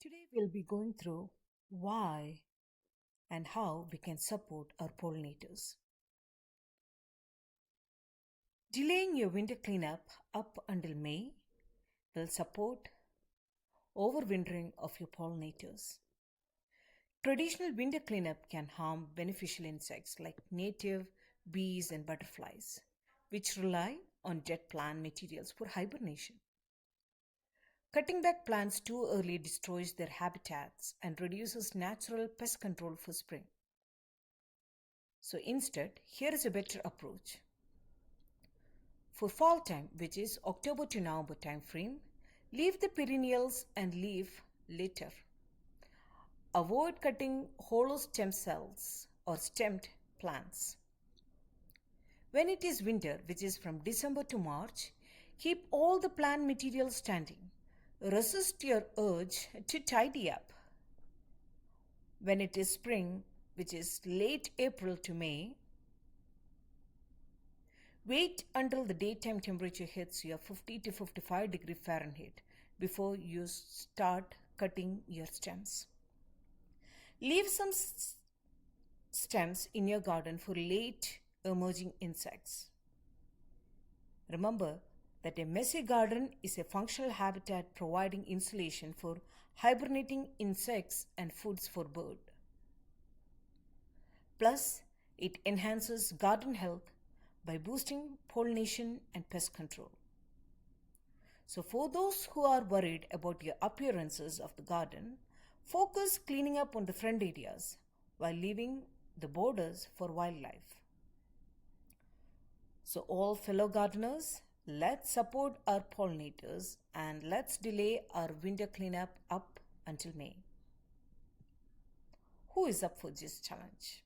Today we'll be going through why and how we can support our pollinators. Delaying your winter cleanup up until May will support overwintering of your pollinators. Traditional winter cleanup can harm beneficial insects like native bees and butterflies, which rely on dead plant materials for hibernation. Cutting back plants too early destroys their habitats and reduces natural pest control for spring. So instead, here is a better approach. For fall time, which is October to November time frame, leave the perennials and leaf litter. Avoid cutting hollow stem cells or stemmed plants. When it is winter, which is from December to March, keep all the plant material standing. Resist your urge to tidy up. When it is spring, which is late April to May, wait until the daytime temperature hits your 50 to 55 degree Fahrenheit before you start cutting your stems. Leave some stems in your garden for late emerging insects. Remember that a messy garden is a functional habitat providing insulation for hibernating insects and foods for birds. Plus, it enhances garden health by boosting pollination and pest control. So for those who are worried about your appearances of the garden, focus cleaning up on the front areas while leaving the borders for wildlife. So all fellow gardeners, let's support our pollinators and let's delay our winter cleanup up until May. Who is up for this challenge?